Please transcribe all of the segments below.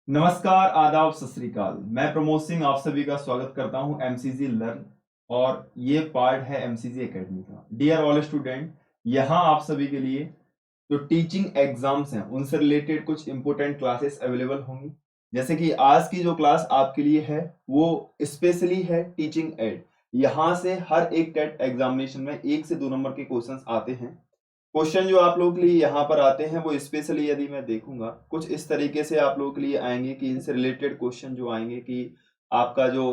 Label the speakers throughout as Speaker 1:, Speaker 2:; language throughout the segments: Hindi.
Speaker 1: नमस्कार, आदाब, सत श्री अकाल। मैं प्रमोद सिंह आप सभी का स्वागत करता हूं एमसीजी लर्न और ये पार्ट है एमसीजी एकेडमी का। डियर ऑल स्टूडेंट, यहां आप सभी के लिए जो टीचिंग एग्जाम्स हैं उनसे रिलेटेड कुछ इंपोर्टेंट क्लासेस अवेलेबल होंगी। जैसे कि आज की जो क्लास आपके लिए है वो स्पेशली है टीचिंग एड। यहां से हर एक टेट एग्जामिनेशन में 1 से 2 नंबर के क्वेश्चंस आते हैं। क्वेश्चन जो आप लोगों के लिए यहाँ पर आते हैं वो स्पेशली यदि मैं देखूंगा कुछ इस तरीके से आप लोगों के लिए आएंगे कि इनसे रिलेटेड क्वेश्चन जो आएंगे कि आपका जो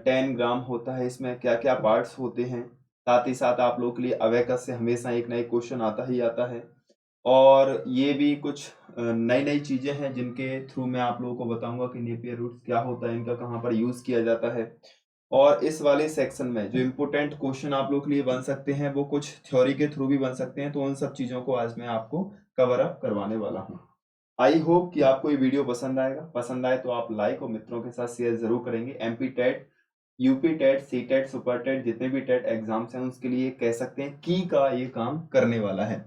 Speaker 1: 10 ग्राम होता है इसमें क्या क्या पार्ट्स होते हैं। साथ ही साथ आप लोगों के लिए अबेकस से हमेशा एक ना एक क्वेश्चन आता ही आता है। और ये भी कुछ नई नई चीजें हैं जिनके थ्रू मैं आप लोगों को बताऊंगा कि नेपियर रूट्स क्या होता है, इनका कहाँ पर यूज किया जाता है। और इस वाले सेक्शन में जो इम्पोर्टेंट क्वेश्चन आप लोग के लिए बन सकते हैं वो कुछ थ्योरी के थ्रू भी बन सकते हैं। तो उन सब चीजों को आज मैं आपको कवर अप करवाने वाला हूँ। आई होप कि आपको ये वीडियो पसंद आएगा। पसंद आए तो आप लाइक और मित्रों के साथ शेयर जरूर करेंगे। MP TET, UP TET, C TET, super TET, जितने भी टेट एग्जाम्स हैं उसके लिए कह सकते हैं की का ये काम करने वाला है।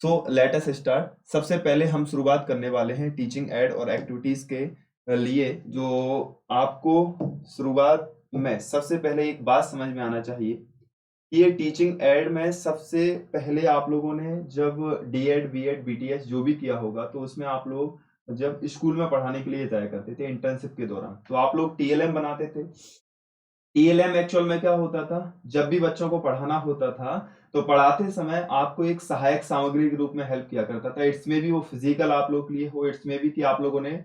Speaker 1: So let us start. सबसे पहले हम शुरुआत करने वाले हैं टीचिंग एड और एक्टिविटीज के लिए। जो आपको शुरुआत में सबसे पहले एक बात समझ में आना चाहिए कि ये टीचिंग एड में सबसे पहले आप लोगों ने जब डीएड, बीएड, बीटीएस जो भी किया होगा तो उसमें आप लोग जब स्कूल में पढ़ाने के लिए जाया करते थे इंटर्नशिप के दौरान तो आप लोग टीएलएम बनाते थे। टीएलएम एक्चुअल में क्या होता था, जब भी बच्चों को पढ़ाना होता था तो पढ़ाते समय आपको एक सहायक सामग्री के रूप में हेल्प किया करता था। इट्स में भी वो फिजिकल आप लोग के लिए हो, इट्स में भी कि आप लोगों ने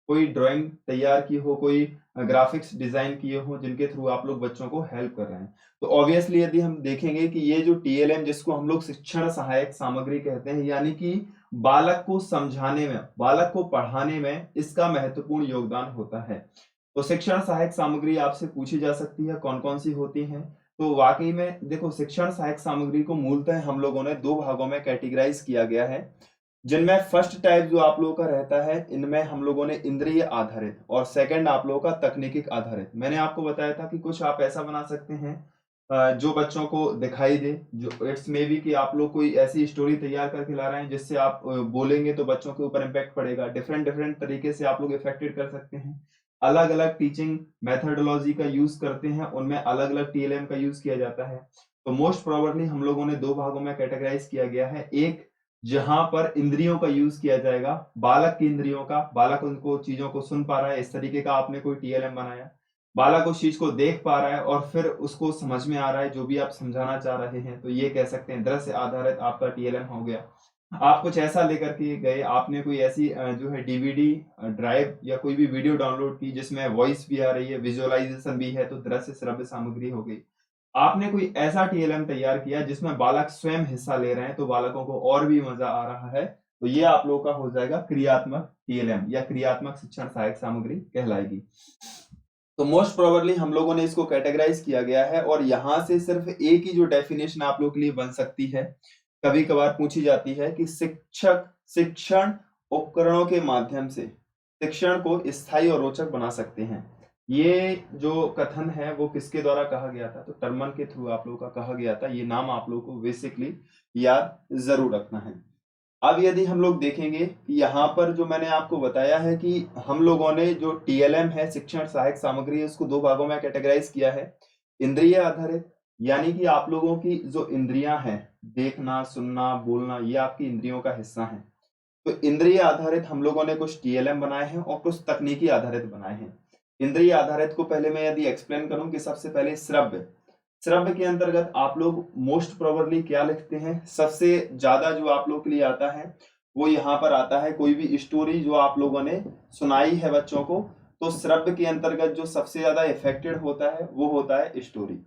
Speaker 1: कोई ड्राइंग तैयार की हो, कोई ग्राफिक्स डिजाइन किए हो जिनके थ्रू आप लोग बच्चों को हेल्प कर रहे हैं। तो ऑब्वियसली यदि हम देखेंगे कि ये जो टीएलएम जिसको हम लोग शिक्षण सहायक सामग्री कहते हैं, यानी कि बालक को समझाने में, बालक को पढ़ाने में इसका महत्वपूर्ण योगदान होता है। तो शिक्षण सहायक सामग्री आपसे पूछी जा सकती है कौन कौन सी होती हैं। तो वाकई में देखो, शिक्षण सहायक सामग्री को मूलतः हम लोगों ने 2 भागों में कैटेगराइज किया गया है, जिनमें फर्स्ट टाइप जो आप लोगों का रहता है इनमें हम लोगों ने इंद्रिय आधारित और सेकंड आप लोगों का तकनीकी आधारित। मैंने आपको बताया था कि कुछ आप ऐसा बना सकते हैं जो बच्चों को दिखाई दे, जो इट्स मे बी कि आप लोग कोई ऐसी स्टोरी तैयार करके ला रहे हैं जिससे आप बोलेंगे तो बच्चों के ऊपर इम्पैक्ट पड़ेगा। डिफरेंट डिफरेंट तरीके से आप लोग इफेक्टेड कर सकते हैं। अलग अलग टीचिंग मेथोडोलॉजी का यूज करते हैं, उनमें अलग अलग टीएलएम का यूज किया जाता है। तो मोस्ट प्रोबेबली हम लोगों ने 2 भागों में कैटेगराइज किया गया है। एक जहां पर इंद्रियों का यूज किया जाएगा, बालक की इंद्रियों का, बालक उनको चीजों को सुन पा रहा है, इस तरीके का आपने कोई टीएलएम बनाया। बालक उस चीज को देख पा रहा है और फिर उसको समझ में आ रहा है जो भी आप समझाना चाह रहे हैं, तो ये कह सकते हैं दृश्य आधारित आपका टीएलएम हो गया। आप कुछ ऐसा लेकर के गए, आपने कोई ऐसी जो है डीवीडी ड्राइव या कोई भी वीडियो डाउनलोड की जिसमें वॉइस भी आ रही है, विजुअलाइजेशन भी है, तो दृश्य श्रव्य सामग्री हो गई। आपने कोई ऐसा टीएलएम तैयार किया जिसमें बालक स्वयं हिस्सा ले रहे हैं तो बालकों को और भी मजा आ रहा है, तो ये आप लोगों का हो जाएगा क्रियात्मक टीएलएम या क्रियात्मक शिक्षण सहायक सामग्री कहलाएगी। तो मोस्ट प्रोबेबली हम लोगों ने इसको कैटेगराइज किया गया है और यहां से सिर्फ एक ही जो डेफिनेशन आप लोग के लिए बन सकती है, कभी कभार पूछी जाती है कि शिक्षक शिक्षण उपकरणों के माध्यम से शिक्षण को स्थायी और रोचक बना सकते हैं। ये जो कथन है वो किसके द्वारा कहा गया था, तो टर्मन के थ्रू आप लोगों का कहा गया था। ये नाम आप लोगों को बेसिकली याद जरूर रखना है। अब यदि हम लोग देखेंगे कि यहाँ पर जो मैंने आपको बताया है कि हम लोगों ने जो टीएलएम है, शिक्षण सहायक सामग्री है, उसको 2 भागों में कैटेगराइज किया है। इंद्रिय आधारित, यानी कि आप लोगों की जो इंद्रियां हैं, देखना, सुनना, बोलना, ये आपकी इंद्रियों का हिस्सा है। तो इंद्रिय आधारित हम लोगों ने कुछ टीएलएम बनाए हैं और कुछ तकनीकी आधारित बनाए हैं। इंद्रिय आधारित को पहले मैं यदि एक्सप्लेन करूं कि सबसे पहले श्रव्य, श्रव्य के अंतर्गत आप लोग मोस्ट प्रोबेबली क्या लिखते हैं, सबसे ज्यादा जो आप लोग के लिए आता है वो यहाँ पर आता है कोई भी स्टोरी जो आप लोगों ने सुनाई है बच्चों को। तो श्रव्य के अंतर्गत जो सबसे ज्यादा इफेक्टेड होता है वो होता है स्टोरी।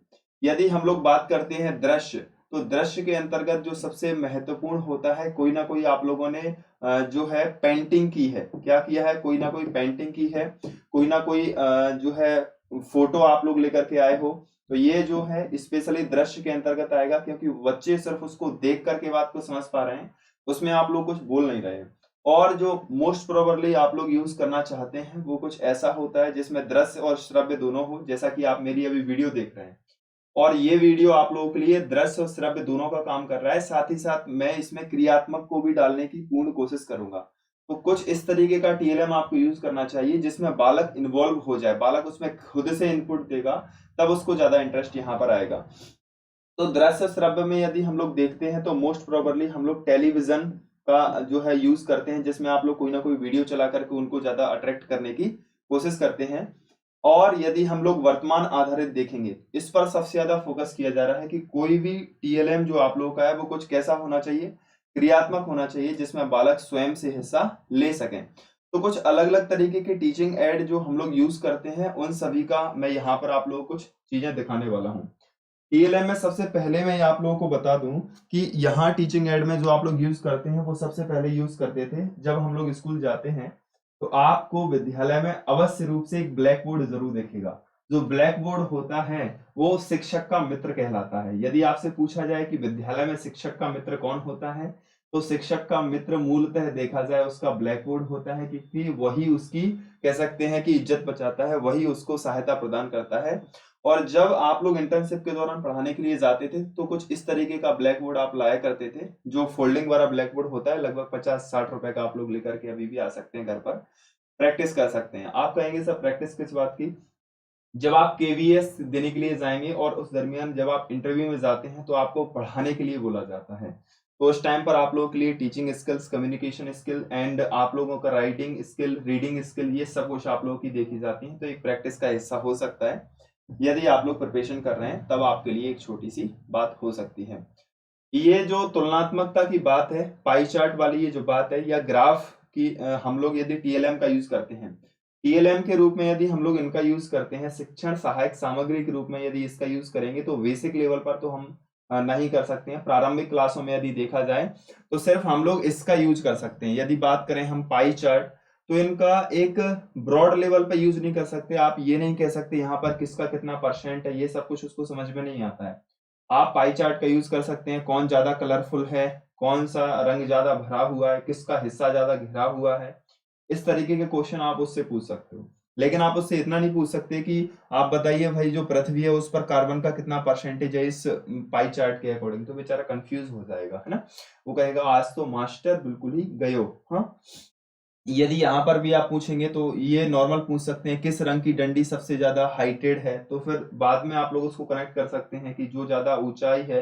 Speaker 1: यदि हम लोग बात करते हैं दृश्य, तो दृश्य के अंतर्गत जो सबसे महत्वपूर्ण होता है, कोई ना कोई आप लोगों ने जो है पेंटिंग की है, क्या किया है, कोई ना कोई पेंटिंग की है, कोई ना कोई जो है फोटो आप लोग लेकर के आए हो, तो ये जो है स्पेशली दृश्य के अंतर्गत आएगा, क्योंकि बच्चे सिर्फ उसको देख करके बात को समझ पा रहे हैं, उसमें आप लोग कुछ बोल नहीं रहे हैं। और जो मोस्ट प्रोबेबली आप लोग यूज करना चाहते हैं वो कुछ ऐसा होता है जिसमें दृश्य और श्रव्य दोनों हो, जैसा कि आप मेरी अभी वीडियो देख रहे हैं। और ये वीडियो आप लोगों के लिए दृश्य और श्रव्य दोनों का काम कर रहा है। साथ ही साथ मैं इसमें क्रियात्मक को भी डालने की पूर्ण कोशिश करूंगा। तो कुछ इस तरीके का टीएलएम आपको यूज करना चाहिए जिसमें बालक इन्वॉल्व हो जाए, बालक उसमें खुद से इनपुट देगा, तब उसको ज्यादा इंटरेस्ट यहाँ पर आएगा। तो दृश्य श्रव्य में यदि हम लोग देखते हैं तो मोस्ट प्रोबेबली हम लोग टेलीविजन का जो है यूज करते हैं, जिसमें आप लोग कोई ना कोई वीडियो चला करके उनको ज्यादा अट्रैक्ट करने की कोशिश करते हैं। और यदि हम लोग वर्तमान आधारित देखेंगे, इस पर सबसे ज्यादा फोकस किया जा रहा है कि कोई भी टीएलएम जो आप लोगों का है वो कुछ कैसा होना चाहिए, क्रियात्मक होना चाहिए, जिसमें बालक स्वयं से हिस्सा ले सकें। तो कुछ अलग अलग तरीके के टीचिंग एड जो हम लोग यूज करते हैं, उन सभी का मैं यहाँ पर आप लोगों को कुछ चीजें दिखाने वाला हूँ। टीएलएम में सबसे पहले मैं आप लोगों को बता दूं कि यहाँ टीचिंग एड में जो आप लोग यूज करते हैं वो सबसे पहले यूज करते थे जब हम लोग स्कूल जाते हैं, तो आपको विद्यालय में अवश्य रूप से एक ब्लैक बोर्ड जरूर दिखेगा। जो ब्लैक बोर्ड होता है वो शिक्षक का मित्र कहलाता है। यदि आपसे पूछा जाए कि विद्यालय में शिक्षक का मित्र कौन होता है, तो शिक्षक का मित्र मूलतः देखा जाए उसका ब्लैक बोर्ड होता है, क्योंकि वही उसकी कह सकते हैं कि इज्जत बचाता है, वही उसको सहायता प्रदान करता है। और जब आप लोग इंटर्नशिप के दौरान पढ़ाने के लिए जाते थे तो कुछ इस तरीके का ब्लैक बोर्ड आप लाया करते थे, जो फोल्डिंग वाला ब्लैक बोर्ड होता है, लगभग 50-60 रुपए का। आप लोग लेकर के अभी भी आ सकते हैं, घर पर प्रैक्टिस कर सकते हैं। आप कहेंगे सर प्रैक्टिस किस बात की? जब आप केवीएस देने के लिए जाएंगे और उस दरमियान जब आप इंटरव्यू में जाते हैं तो आपको पढ़ाने के लिए बोला जाता है, तो उस टाइम पर आप लोगों के लिए teaching skills, communication skill and आप लोगों का राइटिंग स्किल, रीडिंग स्किल, ये सब कुछ आप लोगों की देखी जाती है। तो एक प्रैक्टिस का हिस्सा हो सकता है। यदि आप लोग प्रिपरेशन कर रहे हैं तब आपके लिए एक छोटी सी बात हो सकती है। ये जो तुलनात्मकता की बात है, पाई चार्ट वाली ये जो बात है, या ग्राफ की हम लोग यदि टीएलएम का यूज करते हैं, टीएलएम के रूप में यदि हम लोग इनका यूज करते हैं, शिक्षण सहायक सामग्री के रूप में यदि इसका यूज करेंगे, तो बेसिक लेवल पर तो हम नहीं कर सकते हैं। प्रारंभिक क्लासों में यदि देखा जाए तो सिर्फ हम लोग इसका यूज कर सकते हैं। यदि बात करें हम पाई चार्ट, तो इनका एक ब्रॉड लेवल पे यूज नहीं कर सकते। आप ये नहीं कह सकते यहाँ पर किसका कितना परसेंट है, ये सब कुछ उसको समझ में नहीं आता है। आप पाई चार्ट का यूज कर सकते हैं, कौन ज्यादा कलरफुल है, कौन सा रंग ज्यादा भरा हुआ है, किसका हिस्सा ज्यादा घिरा हुआ है, इस तरीके के क्वेश्चन आप उससे पूछ सकते हो। लेकिन आप उससे इतना नहीं पूछ सकते कि आप बताइए भाई जो पृथ्वी है उस पर कार्बन का कितना परसेंटेज है इस पाई चार्ट के अकॉर्डिंग, तो बेचारा कंफ्यूज हो जाएगा, है ना। वो कहेगा आज तो मास्टर बिल्कुल ही गयो। हाँ, यदि यहाँ पर भी आप पूछेंगे तो ये नॉर्मल पूछ सकते हैं, किस रंग की डंडी सबसे ज्यादा हाइटेड है, तो फिर बाद में आप लोग उसको कनेक्ट कर सकते हैं कि जो ज्यादा ऊंचाई है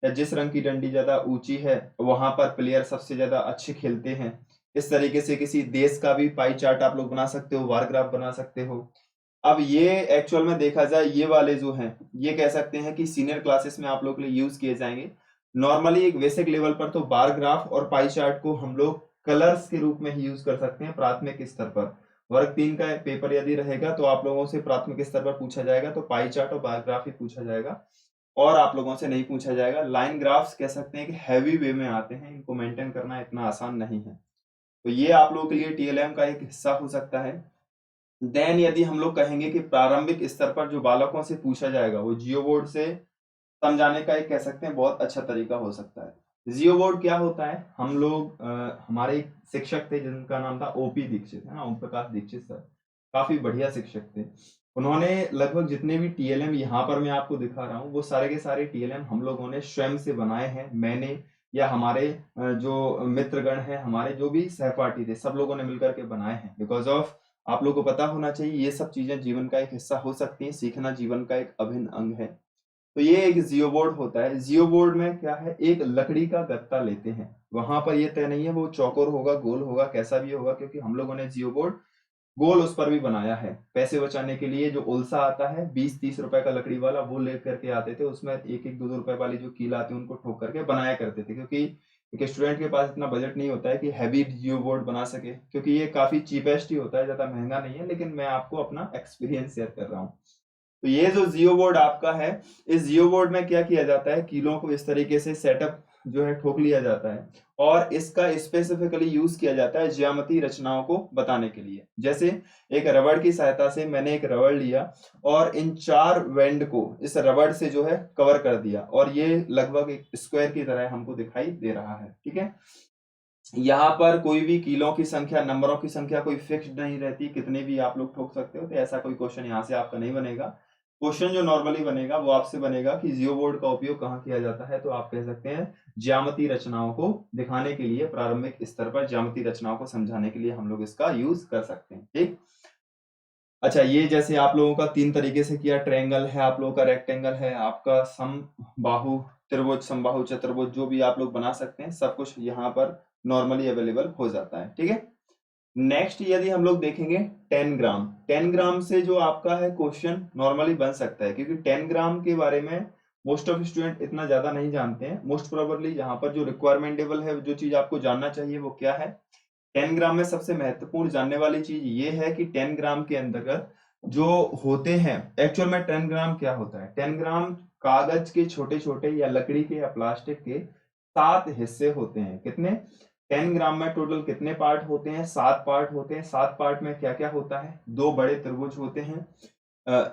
Speaker 1: या जिस रंग की डंडी ज्यादा ऊंची है वहां पर प्लेयर सबसे ज्यादा अच्छे खेलते हैं। इस तरीके से किसी देश का भी पाई चार्ट आप लोग बना सकते हो, वार ग्राफ बना सकते हो। अब ये एक्चुअल में देखा जाए, ये वाले जो हैं ये कह सकते हैं कि सीनियर क्लासेस में आप लोग के लिए यूज किए जाएंगे। नॉर्मली एक बेसिक लेवल पर तो बार ग्राफ और पाई चार्ट को हम लोग कलर्स के रूप में ही यूज कर सकते हैं। प्राथमिक स्तर पर वर्ग 3 का पेपर यदि रहेगा तो आप लोगों से प्राथमिक स्तर पर पूछा जाएगा तो पाई चार्ट और बार ग्राफ ही पूछा जाएगा, और आप लोगों से नहीं पूछा जाएगा। लाइन ग्राफ्स कह सकते हैं कि हैवी वे में आते हैं, इनको मेंटेन करना इतना आसान नहीं है। तो ये आप लोगों के लिए टीएलएम का एक हिस्सा हो सकता है। देन यदि हम लोग कहेंगे कि प्रारंभिक स्तर पर जो बालकों से पूछा जाएगा वो जियो बोर्ड से समझाने का एक कह सकते हैं बहुत अच्छा तरीका हो सकता है। जियो बोर्ड क्या होता है? हम लोग हमारे एक शिक्षक थे जिनका नाम था ओपी दीक्षित, है ना, ओम प्रकाश दीक्षित सर, काफी बढ़िया शिक्षक थे। उन्होंने लगभग जितने भी टीएलएम यहाँ पर मैं आपको दिखा रहा हूँ वो सारे के सारे टीएलएम हम लोगों ने स्वयं से बनाए हैं। मैंने या हमारे जो मित्रगण हैं, हमारे जो भी सहपाठी थे, सब लोगों ने मिलकर के बनाए हैं। बिकॉज ऑफ आप लोगों को पता होना चाहिए ये सब चीजें जीवन का एक हिस्सा हो सकती हैं, सीखना जीवन का एक अभिन्न अंग है। तो ये एक जियो बोर्ड होता है। जियो बोर्ड में क्या है, एक लकड़ी का गत्ता लेते हैं, वहां पर ये तय नहीं है वो चौकोर होगा, गोल होगा, कैसा भी होगा, क्योंकि हम लोगों ने जियो बोर्ड गोल उस पर भी बनाया है। पैसे बचाने के लिए जो उल्सा आता है 20-30 रुपए का लकड़ी वाला, वो लेकर के आते थे, उसमें 1-1, 2-2 रुपए वाली जो कील आती है उनको ठोक करके बनाया करते थे, क्योंकि एक स्टूडेंट के पास इतना बजट नहीं होता है कि हैवी जियो बोर्ड बना सके, क्योंकि ये काफी चीपेस्ट ही होता है, ज्यादा महंगा नहीं है। लेकिन मैं आपको अपना एक्सपीरियंस शेयर कर रहा हूँ। तो ये जो जियो बोर्ड आपका है, इस जियो बोर्ड में क्या किया जाता है, कीलों को इस तरीके से सेटअप जो है ठोक लिया जाता है, और इसका स्पेसिफिकली यूज किया जाता है ज्यामितीय रचनाओं को बताने के लिए। जैसे एक रबड़ की सहायता से मैंने एक रबड़ लिया और इन 4 वेंड को इस रबड़ से जो है कवर कर दिया, और ये लगभग एक स्क्वायर की तरह हमको दिखाई दे रहा है। ठीक है, यहाँ पर कोई भी कीलों की संख्या, नंबरों की संख्या कोई फिक्स्ड नहीं रहती, कितने भी आप लोग ठोक सकते हो। तो ऐसा कोई क्वेश्चन यहाँ से आपका नहीं बनेगा। क्वेश्चन जो नॉर्मली बनेगा वो आपसे बनेगा कि जियो बोर्ड का उपयोग कहाँ किया जाता है, तो आप कह सकते हैं ज्यामितीय रचनाओं को दिखाने के लिए, प्रारंभिक स्तर पर ज्यामितीय रचनाओं को समझाने के लिए हम लोग इसका यूज कर सकते हैं। ठीक, अच्छा, ये जैसे आप लोगों का 3 तरीके से किया, ट्रायंगल है, आप लोगों का रेक्टेंगल है, आपका समबाहु त्रिभुज, समबाहु चतुर्भुज, जो भी आप लोग बना सकते हैं, सब कुछ यहाँ पर नॉर्मली अवेलेबल हो जाता है। ठीक है, नेक्स्ट यदि हम लोग देखेंगे 10 ग्राम, 10 ग्राम से जो आपका है क्वेश्चन नॉर्मली बन सकता है, क्योंकि 10 ग्राम के बारे में मोस्ट ऑफ स्टूडेंट इतना ज्यादा नहीं जानते हैं। मोस्ट प्रोबेबली यहाँ पर जो रिक्वायरमेंटेबल है, जो चीज आपको जानना चाहिए वो क्या है, 10 ग्राम में सबसे महत्वपूर्ण जानने वाली चीज ये है कि 10 ग्राम के अंतर्गत जो होते हैं, एक्चुअल में 10 ग्राम क्या होता है, 10 ग्राम कागज के छोटे छोटे या लकड़ी के या प्लास्टिक के 7 हिस्से होते हैं। कितने, 10 ग्राम में टोटल कितने पार्ट होते हैं, 7 पार्ट होते हैं। 7 पार्ट में क्या क्या होता है, 2 बड़े त्रिभुज होते हैं,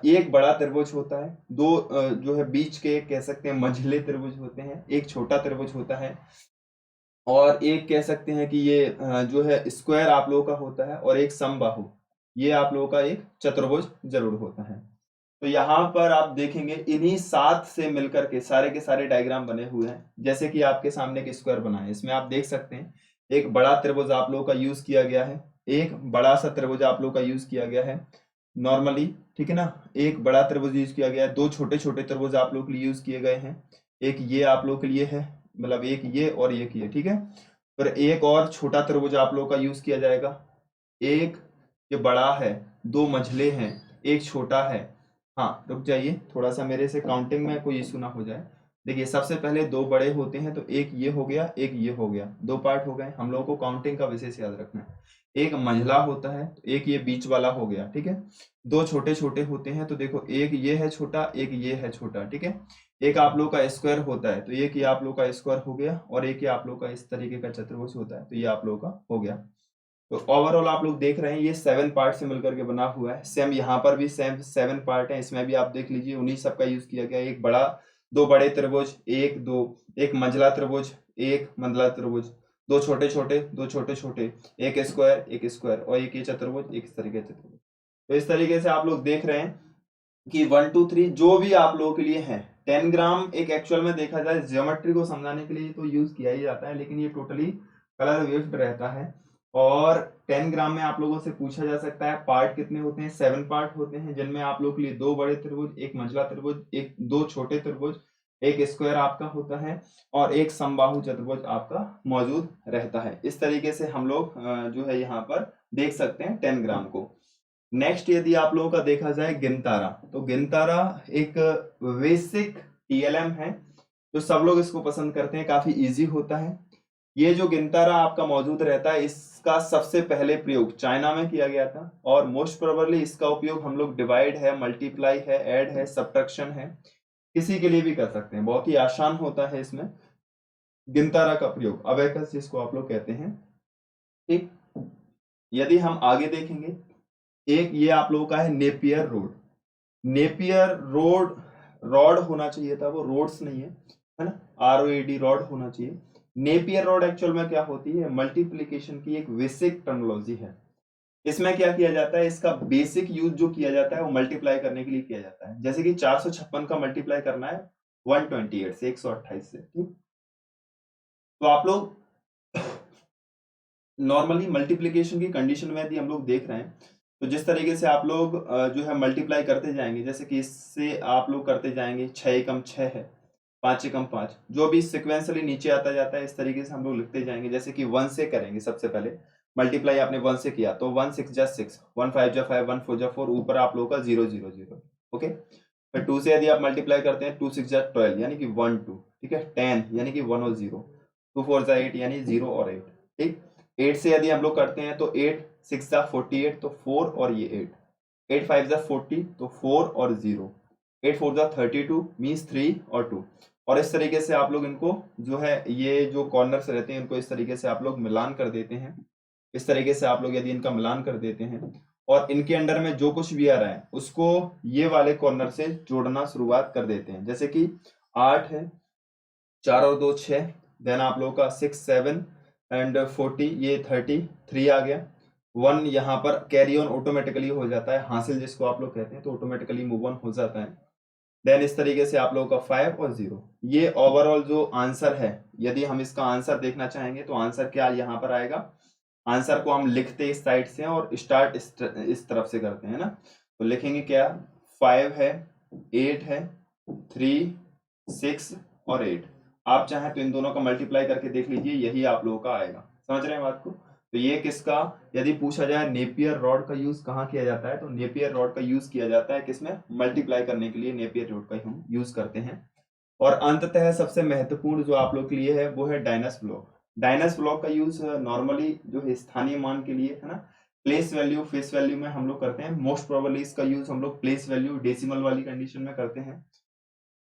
Speaker 1: एक बड़ा त्रिभुज होता है, 2 जो है बीच के कह सकते हैं मंझले त्रिभुज होते हैं, एक छोटा त्रिभुज होता है, और एक कह सकते हैं कि ये जो है स्क्वायर आप लोगों का होता है, और एक समबाहु, ये आप लोगों का एक चतुर्भुज जरूर होता है। तो यहाँ पर आप देखेंगे इन्हीं 7 से मिलकर के सारे डायग्राम बने हुए हैं। जैसे कि आपके सामने एक स्क्वायर बना है, इसमें आप देख सकते हैं एक बड़ा त्रिभुज आप लोगों का यूज किया गया है, एक बड़ा सा त्रिभुज आप लोगों का यूज किया गया है नॉर्मली, ठीक है ना, एक बड़ा त्रिभुज यूज किया गया है, 2 छोटे छोटे त्रिभुज आप लोग के लिए यूज किए गए हैं, एक ये आप लोग के लिए है, मतलब एक ये और एक ये, ठीक है। फिर एक और छोटा त्रिभुज आप लोग का यूज किया जाएगा, एक ये बड़ा है, 2 मझले हैं, एक छोटा है। हाँ रुक जाइए थोड़ा सा, मेरे से काउंटिंग में कोई इशू ना हो जाए। देखिए सबसे पहले 2 बड़े होते हैं, तो एक ये हो गया, एक ये हो गया, 2 पार्ट हो गए। हम लोगों को काउंटिंग का विशेष याद रखना है। एक मंझला होता है, तो एक ये बीच वाला हो गया, ठीक है। 2 छोटे छोटे होते हैं, तो देखो एक ये है छोटा, एक ये है छोटा, ठीक है। एक आप लोग का स्क्वायर होता है, तो एक ये आप लोग का स्क्वायर हो गया, और एक ये आप लोग का इस तरीके का चतुर्भुज होता है, तो ये आप लोग का हो गया। तो ओवरऑल आप लोग देख रहे हैं ये 7 पार्ट से मिलकर के बना हुआ है। सेम यहाँ पर भी सेम 7 पार्ट है, इसमें भी आप देख लीजिए उन्हीं सब का यूज किया गया। एक बड़ा, 2 बड़े त्रिभुज, एक मंझला त्रिभुज, एक मंझला त्रिभुज, 2 छोटे छोटे, 2 छोटे छोटे, एक स्क्वायर और एक ये चतुर्भुज, एक इस तरीके से चतुर्भुज। तो इस तरीके से आप लोग देख रहे हैं कि 1 2 3 जो भी आप लोगों के लिए है। 10 ग्राम एक एक्चुअल में देखा जाए ज्योमेट्री को समझाने के लिए तो यूज किया ही जाता है, लेकिन ये टोटली कलर बेस्ड रहता है। और 10 ग्राम में आप लोगों से पूछा जा सकता है पार्ट कितने होते हैं, 7 पार्ट होते हैं, जिनमें आप लोग के लिए 2 बड़े त्रिभुज, एक मंझला त्रिभुज, 2 छोटे त्रिभुज, एक स्क्वायर आपका होता है, और एक समबाहु चतुर्भुज आपका मौजूद रहता है। इस तरीके से हम लोग जो है यहाँ पर देख सकते हैं 10 ग्राम को। नेक्स्ट यदि आप लोगों का देखा जाए गिनतारा, तो गिनतारा एक बेसिक टीएलएम है, तो सब लोग इसको पसंद करते हैं, काफी इजी होता है। ये जो गिनतारा आपका मौजूद रहता है, इसका सबसे पहले प्रयोग चाइना में किया गया था, और मोस्ट प्रोबेबली इसका उपयोग हम लोग डिवाइड है, मल्टीप्लाई है, ऐड है, सब्ट्रैक्शन है, किसी के लिए भी कर सकते हैं। बहुत ही आसान होता है इसमें गिनतारा का प्रयोग, अबेकस जिसको आप लोग कहते हैं। ठीक, यदि हम आगे देखेंगे, एक ये आप लोगों का है Napier road. Napier road, rod होना चाहिए था, वो रोड्स नहीं है ना, ROAD रॉड होना चाहिए। नेपियर रोड एक्चुअल में क्या होती है, मल्टीप्लीकेशन की एक बेसिक टर्मिनोलॉजी है। इसमें क्या किया जाता है, इसका बेसिक यूज जो किया जाता है वो मल्टीप्लाई करने के लिए किया जाता है। जैसे कि 456 का मल्टीप्लाई करना है 128 से, 128 से, ठीक। तो आप लोग नॉर्मली मल्टीप्लीकेशन की कंडीशन में यदि हम लोग देख रहे हैं, तो जिस तरीके से आप लोग जो है मल्टीप्लाई करते जाएंगे, जैसे कि इससे आप लोग करते जाएंगे, 6 एकम 6 है, 5 एकम 5, जो भी सिक्वेंसली नीचे आता जाता है, इस तरीके से हम लोग लिखते जाएंगे। जैसे कि 1 से करेंगे, सबसे पहले मल्टीप्लाई आपने 1 से किया, तो 1 6 जा 6, 1 5 जा 5, 1 4 जा 4, ऊपर आप लोगों का 0 0 0, ओके। फिर 2 से यदि आप मल्टीप्लाई करते हैं, 2 6 जा 12 यानी कि 1 2, ठीक है, 10 यानी कि 1 और 0, 2 4 जा 8 यानी 0 और 8, ठीक। 8 से यदि हम लोग करते हैं, तो 8 6 जा 48, तो 4 और ये 8, 8 5 जा 40, तो 4 और 0, 8 4 जा 32 मीन्स 3 और 2। और इस तरीके से आप लोग इनको जो है, ये जो कॉर्नर्स रहते हैं, इनको इस तरीके से आप लोग मिलान कर देते हैं। इस तरीके से आप लोग यदि इनका मिलान कर देते हैं, और इनके अंडर में जो कुछ भी आ रहा है उसको ये वाले कॉर्नर से जोड़ना शुरुआत कर देते हैं। जैसे कि 8 है, 4 और 2 6, देन आप लोगों का 6 7 एंड 40, ये 33 आ गया, 1 यहाँ पर कैरी ऑन ऑटोमेटिकली हो जाता है, हासिल जिसको आप लोग कहते हैं, तो ऑटोमेटिकली मूव ऑन हो जाता है। देन इस तरीके से आप लोगों का 5 और 0, ये ओवरऑल जो आंसर है। यदि हम इसका आंसर देखना चाहेंगे तो आंसर क्या यहाँ पर आएगा, आंसर को हम लिखते इस साइड से और स्टार्ट इस तरफ से करते हैं ना, तो लिखेंगे क्या, 5 है, 8 है, 3, 6 और 8। आप चाहें तो इन दोनों का मल्टीप्लाई करके देख लीजिए, यही आप लोगों का आएगा। समझ रहे हैं बात को। तो ये किसका, यदि पूछा जाए नेपियर रॉड का यूज कहाँ किया जाता है, तो नेपियर रॉड का यूज किया जाता है किसमें, मल्टीप्लाई करने के लिए नेपियर रॉड का हम यूज करते हैं। और अंततः सबसे महत्वपूर्ण जो आप लोग के लिए है वो है डायनस ब्लॉक। डायनस ब्लॉक का यूज नॉर्मली जो है स्थानीय मान के लिए है ना, प्लेस वैल्यू फेस वैल्यू में हम लोग करते हैं। मोस्ट प्रोबेबली इसका यूज हम लोग प्लेस वैल्यू डेसिमल वाली कंडीशन में करते हैं।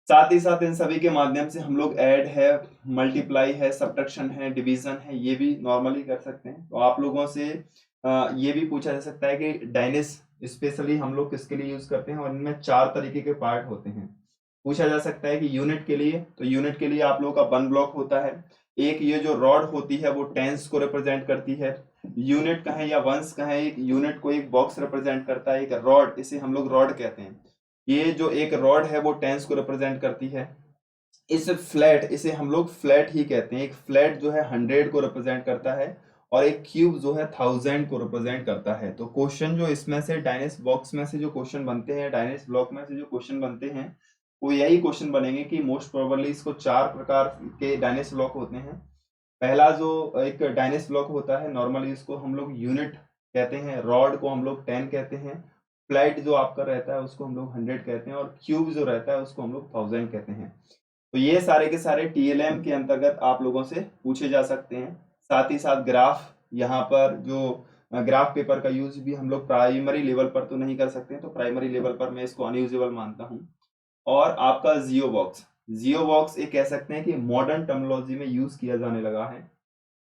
Speaker 1: साथ ही साथ इन सभी के माध्यम से हम लोग ऐड है, मल्टीप्लाई है, सब्ट्रैक्शन है, डिवीजन है, ये भी नॉर्मली कर सकते हैं। तो आप लोगों से ये भी पूछा जा सकता है कि डायनेस स्पेशली हम लोग किसके लिए यूज करते हैं, और इनमें 4 तरीके के पार्ट होते हैं। पूछा जा सकता है कि यूनिट के लिए, तो यूनिट के लिए आप लोगों का 1 ब्लॉक होता है। एक ये जो रॉड होती है वो टेंस को रिप्रेजेंट करती है। यूनिट कहें या वंस कहें, एक यूनिट को एक बॉक्स रिप्रेजेंट करता है, एक रॉड, इसे हम लोग रॉड कहते हैं। ये जो एक रॉड है वो टेंस को रिप्रेजेंट करती है। इस फ्लैट, इसे हम लोग फ्लैट ही कहते हैं। एक फ्लैट जो है 100 को रिप्रेजेंट करता है और एक क्यूब जो है 1000 को रिप्रेजेंट करता है। तो क्वेश्चन जो इसमें से डायनेस बॉक्स में से जो क्वेश्चन बनते हैं, डायनेस ब्लॉक में से जो क्वेश्चन बनते हैं, वो यही क्वेश्चन बनेंगे कि मोस्ट प्रोबेबली इसको 4 प्रकार के डायनेस ब्लॉक होते हैं। पहला जो एक डायनेस ब्लॉक होता है, नॉर्मली इसको हम लोग यूनिट कहते हैं, रॉड को हम लोग 10 कहते हैं, फ्लैट जो आपका रहता है उसको हम लोग 100 कहते हैं, और क्यूब जो रहता है उसको हम लोग 1000 कहते हैं। तो ये सारे के सारे टीएलएम के अंतर्गत आप लोगों से पूछे जा सकते हैं। साथ ही साथ ग्राफ, यहाँ पर जो ग्राफ पेपर का यूज भी हम लोग प्राइमरी लेवल पर तो नहीं कर सकते हैं, तो प्राइमरी लेवल पर मैं इसको अनयूजेबल मानता हूँ। और आपका जियो बॉक्स, जियो बॉक्स एक कह सकते हैं कि मॉडर्न टर्मिनोलॉजी में यूज किया जाने लगा है,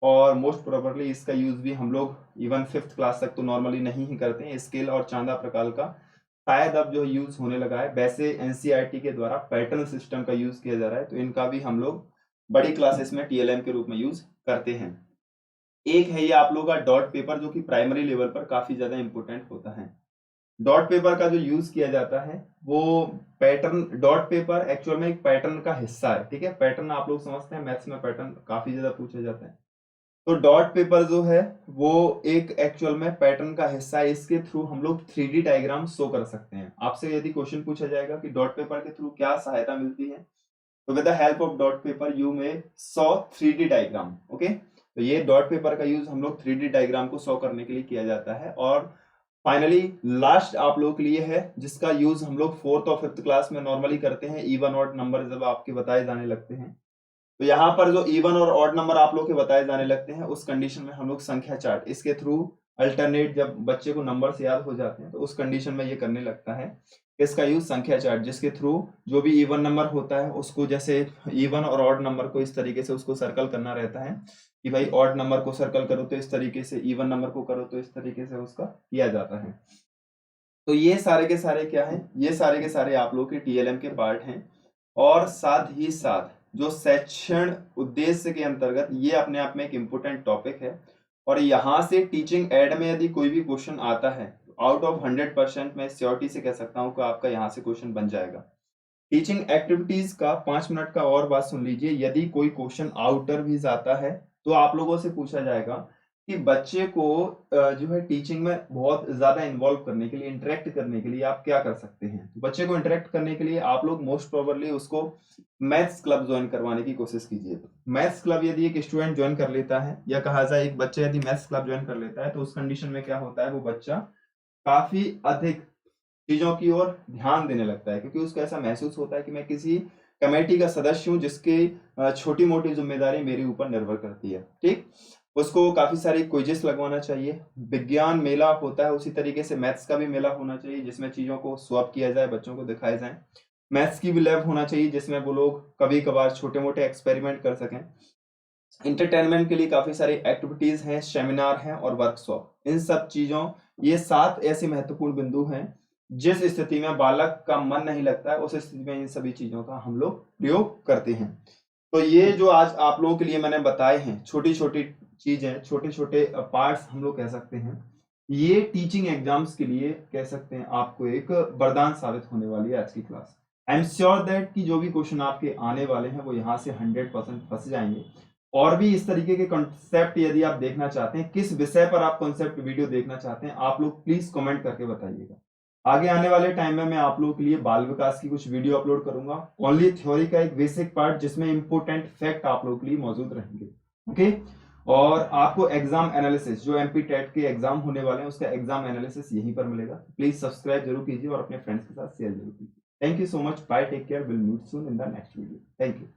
Speaker 1: और मोस्ट प्रोबेबली इसका यूज भी हम लोग इवन 5th क्लास तक तो नॉर्मली नहीं ही करते हैं। स्केल और चांदा प्रकार का शायद अब जो यूज होने लगा है। वैसे एनसीईआरटी के द्वारा पैटर्न सिस्टम का यूज किया जा रहा है, तो इनका भी हम लोग बड़ी क्लासेस में टीएलएम के रूप में यूज करते हैं। एक है ये आप लोग का डॉट पेपर, जो कि प्राइमरी लेवल पर काफी ज्यादा इंपॉर्टेंट होता है। डॉट पेपर का जो यूज किया जाता है वो पैटर्न, डॉट पेपर एक्चुअल में एक पैटर्न का हिस्सा है। ठीक है, पैटर्न आप लोग समझते हैं, मैथ्स में पैटर्न काफी ज्यादा पूछा जाता है। तो डॉट पेपर जो है वो एक एक्चुअल में पैटर्न का हिस्सा है। इसके थ्रू हम लोग 3D डायग्राम शो कर सकते हैं। आपसे यदि क्वेश्चन पूछा जाएगा कि डॉट पेपर के थ्रू क्या सहायता मिलती है, तो with the help of dot paper you में सॉ 3D डायग्राम। ओके, तो ये डॉट पेपर का यूज हम लोग 3D डायग्राम को शो करने के लिए किया जाता है। और फाइनली लास्ट आप लोगों के लिए है जिसका यूज हम लोग 4th और 5th क्लास में नॉर्मली करते हैं, इवन ऑड नंबर जब आपके बताए जाने लगते हैं। तो यहाँ पर जो इवन और ऑड नंबर आप लोग के बताए जाने लगते हैं, उस कंडीशन में हम लोग संख्या चार्ट, इसके थ्रू अल्टरनेट, जब बच्चे को नंबर्स याद हो जाते हैं तो उस कंडीशन में ये करने लगता है। इसका यूज संख्या चार्ट, जिसके थ्रू जो भी इवन नंबर होता है उसको, जैसे इवन और ऑड नंबर को इस तरीके से उसको सर्कल करना रहता है कि भाई ऑड नंबर को सर्कल करो तो इस तरीके से, इवन नंबर को करो तो इस तरीके से उसका किया जाता है। तो ये सारे के सारे क्या है, ये सारे के सारे आप लोग के टीएलएम के पार्ट हैं। और साथ ही साथ जो शैक्षण उद्देश्य के अंतर्गत, ये अपने आप में एक इम्पोर्टेंट टॉपिक है। और यहाँ से टीचिंग एड में यदि कोई भी क्वेश्चन आता है, आउट ऑफ 100% मैं श्योरिटी से कह सकता हूँ कि आपका यहाँ से क्वेश्चन बन जाएगा। टीचिंग एक्टिविटीज का 5 मिनट का और बात सुन लीजिए। यदि कोई क्वेश्चन आउटर भी जाता है तो आप लोगों से पूछा जाएगा कि बच्चे को जो है टीचिंग में बहुत ज्यादा इन्वॉल्व करने के लिए, इंटरेक्ट करने के लिए आप क्या कर सकते हैं। बच्चे को इंटरेक्ट करने के लिए आप लोग मोस्ट प्रोबेबली उसको मैथ्स क्लब ज्वाइन करवाने की कोशिश कीजिए। मैथ्स क्लब यदि एक स्टूडेंट ज्वाइन कर लेता है, या कहा जाए एक बच्चा यदि मैथ्स क्लब ज्वाइन कर लेता है, तो उस कंडीशन में क्या होता है, वो बच्चा काफी अधिक चीजों की ओर ध्यान देने लगता है, क्योंकि उसको ऐसा महसूस होता है कि मैं किसी कमेटी का सदस्य हूँ जिसकी छोटी मोटी जिम्मेदारी मेरे ऊपर निर्भर करती है। ठीक, उसको काफी सारी क्विजेस लगवाना चाहिए। विज्ञान मेला होता है, उसी तरीके से मैथ्स का भी मेला होना चाहिए, जिसमें चीजों को स्वैप किया जाए, बच्चों को दिखाए जाए। मैथ्स की भी लैब होना चाहिए, जिसमें वो लोग कभी कभार छोटे मोटे एक्सपेरिमेंट कर सकें। इंटरटेनमेंट के लिए काफी सारी एक्टिविटीज हैं, सेमिनार हैं और वर्कशॉप। इन सब चीजों, ये 7 ऐसे महत्वपूर्ण बिंदु हैं जिस स्थिति में बालक का मन नहीं लगता है, उस स्थिति में इन सभी चीजों का हम लोग प्रयोग करते हैं। तो ये जो आज आप लोगों के लिए मैंने बताए हैं छोटी छोटी चीजें, छोटे छोटे पार्ट्स हम लोग कह सकते हैं, ये टीचिंग एग्जाम्स के लिए कह सकते हैं आपको एक वरदान साबित होने वाली है आज की class. I am sure that कि जो भी क्वेश्चन आपके आने वाले हैं वो यहाँ से 100% फंस जाएंगे। और भी इस तरीके के कॉन्सेप्ट यदि आप देखना चाहते हैं, किस विषय पर आप कॉन्सेप्ट वीडियो देखना चाहते हैं, आप लोग प्लीज कमेंट करके बताइएगा। आगे आने वाले टाइम में मैं आप लोगों के लिए बाल विकास की कुछ वीडियो अपलोड करूंगा, ओनली थ्योरी का एक बेसिक पार्ट जिसमें इंपोर्टेंट फैक्ट आप लोगों के लिए मौजूद रहेंगे। ओके, और आपको एग्जाम एनालिसिस जो एमपी टेट के एग्जाम होने वाले हैं उसका एग्जाम एनालिसिस यहीं पर मिलेगा। प्लीज सब्सक्राइब जरूर कीजिए और अपने फ्रेंड्स के साथ शेयर जरूर कीजिए। Thank you so much, bye, take care, will meet soon in the next video. Thank you.